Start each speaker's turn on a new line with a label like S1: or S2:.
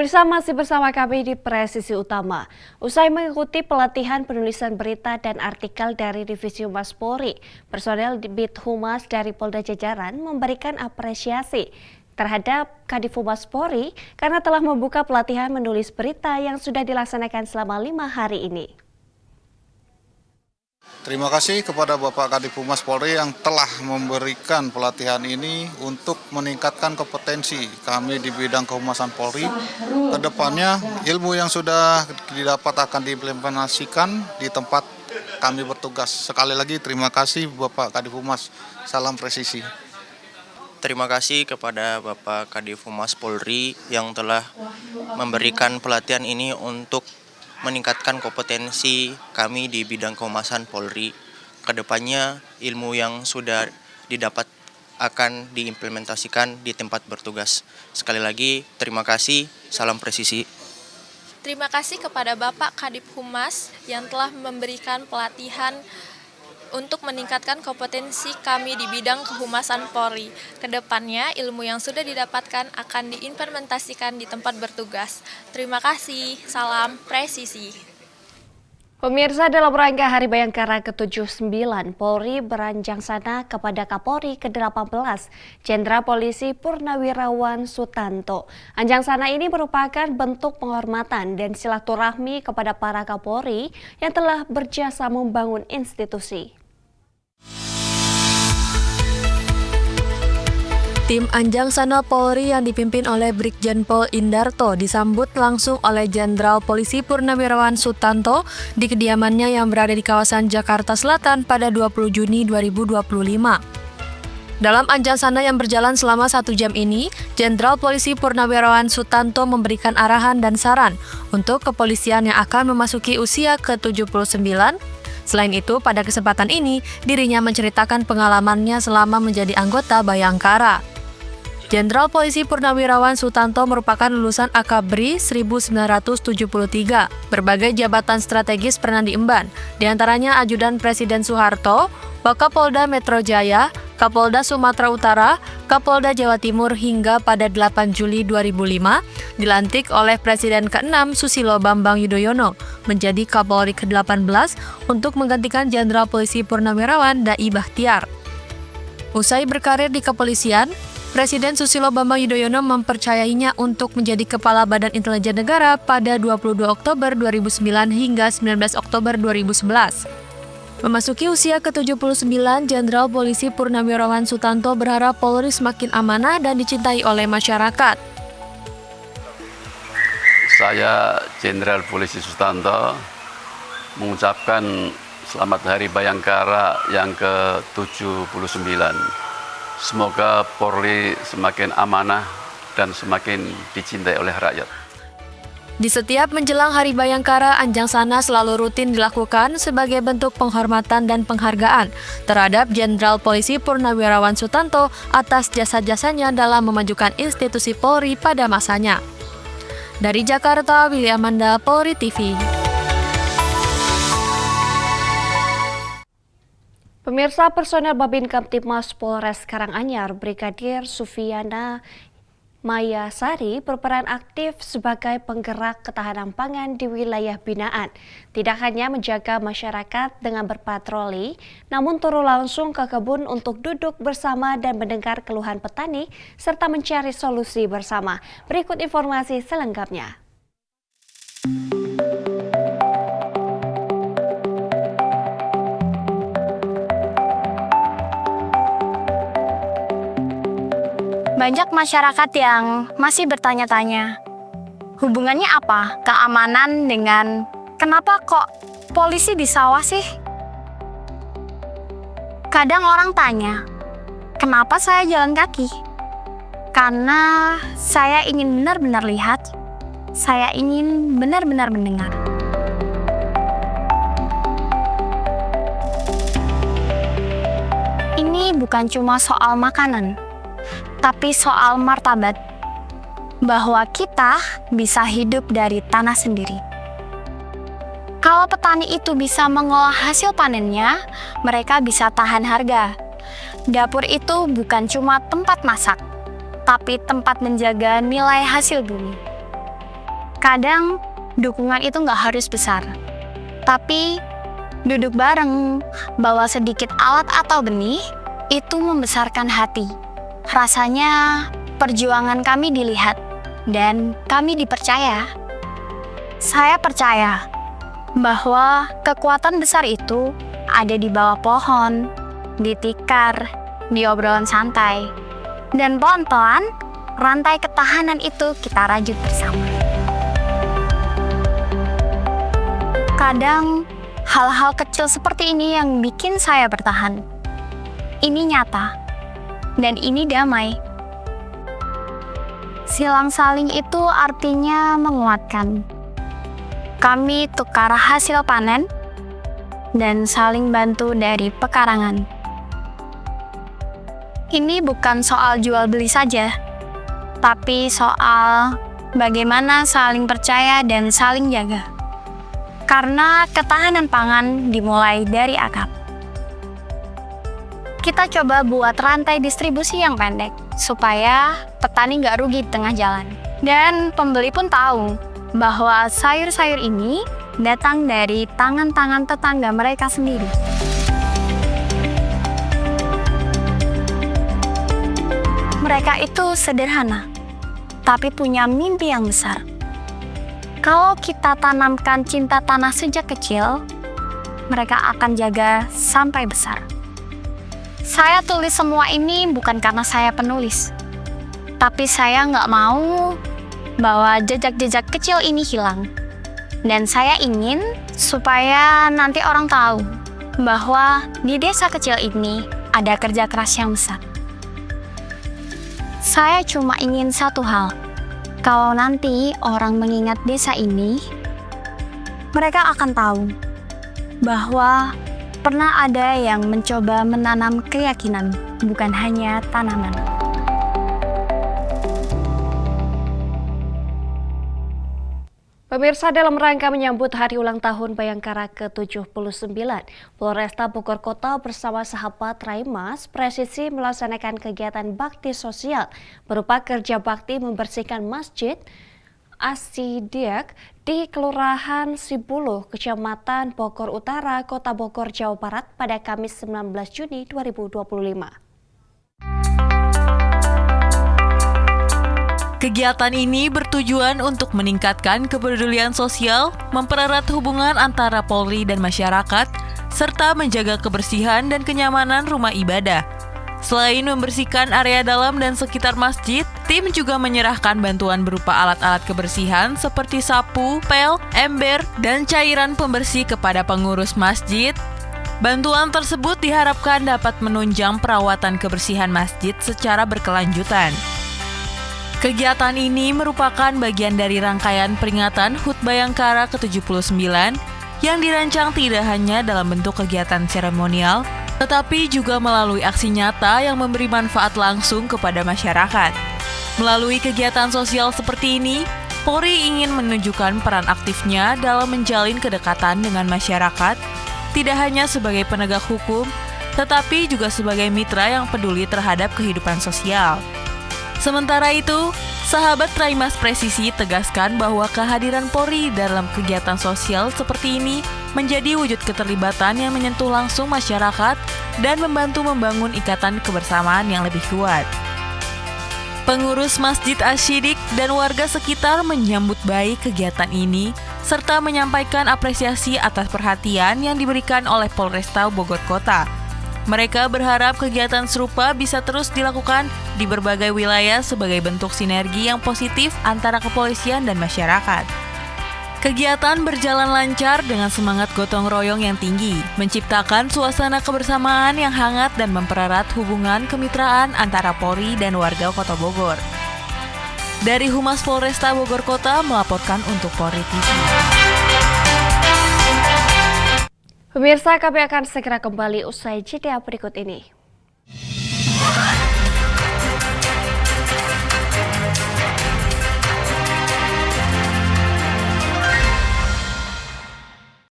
S1: Pemirsa masih bersama kami di Presisi Utama. Usai mengikuti pelatihan penulisan berita dan artikel dari Divisi Humas Polri, personel Bid Humas dari Polda Jajaran memberikan apresiasi terhadap Kadif Humas Polri karena telah membuka pelatihan menulis berita yang sudah dilaksanakan selama 5 hari ini.
S2: Terima kasih kepada Bapak Kadif Humas Polri yang telah memberikan pelatihan ini untuk meningkatkan kompetensi kami di bidang kehumasan Polri. Kedepannya ilmu yang sudah didapat akan diimplementasikan di tempat kami bertugas. Sekali lagi terima kasih Bapak Kadif Humas. Salam presisi.
S3: Terima kasih kepada Bapak Kadif Humas Polri yang telah memberikan pelatihan ini untuk meningkatkan kompetensi kami di bidang kehumasan Polri. Kedepannya ilmu yang sudah didapat akan diimplementasikan di tempat bertugas. Sekali lagi terima kasih, salam presisi.
S4: Terima kasih kepada Bapak Kadif Humas yang telah memberikan pelatihan untuk meningkatkan kompetensi kami di bidang kehumasan Polri. Kedepannya ilmu yang sudah didapatkan akan diimplementasikan di tempat bertugas. Terima kasih, salam presisi.
S1: Pemirsa, dalam rangka Hari Bayangkara ke-79, Polri beranjang sana kepada Kapolri ke-18, Jenderal Polisi Purnawirawan Sutanto. Anjang sana ini merupakan bentuk penghormatan dan silaturahmi kepada para Kapolri yang telah berjasa membangun institusi.
S5: Tim Anjang Sana Polri yang dipimpin oleh Brigjen Pol Indarto disambut langsung oleh Jenderal Polisi Purnawirawan Sutanto di kediamannya yang berada di kawasan Jakarta Selatan pada 20 Juni 2025. Dalam Anjang Sana yang berjalan selama 1 jam ini, Jenderal Polisi Purnawirawan Sutanto memberikan arahan dan saran untuk kepolisian yang akan memasuki usia ke-79. Selain itu, pada kesempatan ini, dirinya menceritakan pengalamannya selama menjadi anggota Bayangkara. Jenderal Polisi Purnawirawan Sutanto merupakan lulusan Akabri 1973. Berbagai jabatan strategis pernah diemban, diantaranya Ajudan Presiden Soeharto, Wakapolda Metro Jaya, Kapolda Sumatera Utara, Kapolda Jawa Timur hingga pada 8 Juli 2005 dilantik oleh Presiden ke-6 Susilo Bambang Yudhoyono menjadi Kapolri ke-18 untuk menggantikan Jenderal Polisi Purnawirawan Dai Bachtiar. Usai berkarir di kepolisian, Presiden Susilo Bambang Yudhoyono mempercayainya untuk menjadi Kepala Badan Intelijen Negara pada 22 Oktober 2009 hingga 19 Oktober 2011. Memasuki usia ke-79, Jenderal Polisi Purnawirawan Sutanto berharap Polri semakin amanah dan dicintai oleh masyarakat.
S6: Saya, Jenderal Polisi Sutanto, mengucapkan selamat Hari Bayangkara yang ke-79. Semoga Polri semakin amanah dan semakin dicintai oleh rakyat.
S5: Di setiap menjelang Hari Bayangkara, Anjang Sana selalu rutin dilakukan sebagai bentuk penghormatan dan penghargaan terhadap Jenderal Polisi Purnawirawan Sutanto atas jasa-jasanya dalam memajukan institusi Polri pada masanya. Dari Jakarta, Willy Amanda, Polri TV.
S1: Pemirsa, personel Babin Kamtibmas Polres Karanganyar, Brigadir Sufiana Maya Sari berperan aktif sebagai penggerak ketahanan pangan di wilayah binaan. Tidak hanya menjaga masyarakat dengan berpatroli, namun turun langsung ke kebun untuk duduk bersama dan mendengar keluhan petani serta mencari solusi bersama. Berikut informasi selengkapnya.
S7: Banyak masyarakat yang masih bertanya-tanya, hubungannya apa keamanan dengan kenapa kok polisi di sawah sih? Kadang orang tanya, kenapa saya jalan kaki? Karena saya ingin benar-benar lihat, saya ingin benar-benar mendengar. Ini bukan cuma soal makanan, tapi soal martabat, bahwa kita bisa hidup dari tanah sendiri. Kalau petani itu bisa mengolah hasil panennya, mereka bisa tahan harga. Dapur itu bukan cuma tempat masak, tapi tempat menjaga nilai hasil bumi. Kadang dukungan itu nggak harus besar, tapi duduk bareng, bawa sedikit alat atau benih, itu membesarkan hati. Rasanya perjuangan kami dilihat dan kami dipercaya. Saya percaya bahwa kekuatan besar itu ada di bawah pohon, di tikar, di obrolan santai. Dan pelan-pelan, rantai ketahanan itu kita rajut bersama. Kadang, hal-hal kecil seperti ini yang bikin saya bertahan. Ini nyata, dan ini damai. Silang saling itu artinya menguatkan. Kami tukar hasil panen dan saling bantu dari pekarangan. Ini bukan soal jual beli saja, tapi soal bagaimana saling percaya dan saling jaga. Karena ketahanan pangan dimulai dari akar. Kita coba buat rantai distribusi yang pendek, supaya petani nggak rugi di tengah jalan. Dan pembeli pun tahu bahwa sayur-sayur ini datang dari tangan-tangan tetangga mereka sendiri. Mereka itu sederhana, tapi punya mimpi yang besar. Kalau kita tanamkan cinta tanah sejak kecil, mereka akan jaga sampai besar. Saya tulis semua ini bukan karena saya penulis, tapi saya nggak mau bahwa jejak-jejak kecil ini hilang. Dan saya ingin supaya nanti orang tahu bahwa di desa kecil ini ada kerja keras yang besar. Saya cuma ingin satu hal. Kalau nanti orang mengingat desa ini, mereka akan tahu bahwa pernah ada yang mencoba menanam keyakinan, bukan hanya tanaman.
S1: Pemirsa, dalam rangka menyambut hari ulang tahun Bayangkara ke-79, Polresta Bogor Kota bersama sahabat Raimas presisi melaksanakan kegiatan bakti sosial berupa kerja bakti membersihkan Masjid As-Siddiq di Kelurahan Sibuluh, Kecamatan Bogor Utara, Kota Bogor, Jawa Barat pada Kamis 19 Juni 2025.
S8: Kegiatan ini bertujuan untuk meningkatkan kepedulian sosial, mempererat hubungan antara Polri dan masyarakat, serta menjaga kebersihan dan kenyamanan rumah ibadah. Selain membersihkan area dalam dan sekitar masjid, tim juga menyerahkan bantuan berupa alat-alat kebersihan seperti sapu, pel, ember, dan cairan pembersih kepada pengurus masjid. Bantuan tersebut diharapkan dapat menunjang perawatan kebersihan masjid secara berkelanjutan. Kegiatan ini merupakan bagian dari rangkaian peringatan HUT Bayangkara ke-79 yang dirancang tidak hanya dalam bentuk kegiatan seremonial, tetapi juga melalui aksi nyata yang memberi manfaat langsung kepada masyarakat. Melalui kegiatan sosial seperti ini, Polri ingin menunjukkan peran aktifnya dalam menjalin kedekatan dengan masyarakat, tidak hanya sebagai penegak hukum, tetapi juga sebagai mitra yang peduli terhadap kehidupan sosial. Sementara itu, sahabat Raimas Presisi tegaskan bahwa kehadiran Polri dalam kegiatan sosial seperti ini menjadi wujud keterlibatan yang menyentuh langsung masyarakat dan membantu membangun ikatan kebersamaan yang lebih kuat. Pengurus Masjid As-Siddiq dan warga sekitar menyambut baik kegiatan ini serta menyampaikan apresiasi atas perhatian yang diberikan oleh Polresta Bogor Kota. Mereka berharap kegiatan serupa bisa terus dilakukan di berbagai wilayah sebagai bentuk sinergi yang positif antara kepolisian dan masyarakat. Kegiatan berjalan lancar dengan semangat gotong royong yang tinggi, menciptakan suasana kebersamaan yang hangat dan mempererat hubungan kemitraan antara Polri dan warga Kota Bogor. Dari Humas Polresta Bogor Kota melaporkan untuk Polri TV.
S1: Pemirsa, kami akan segera kembali usai jeda berikut ini.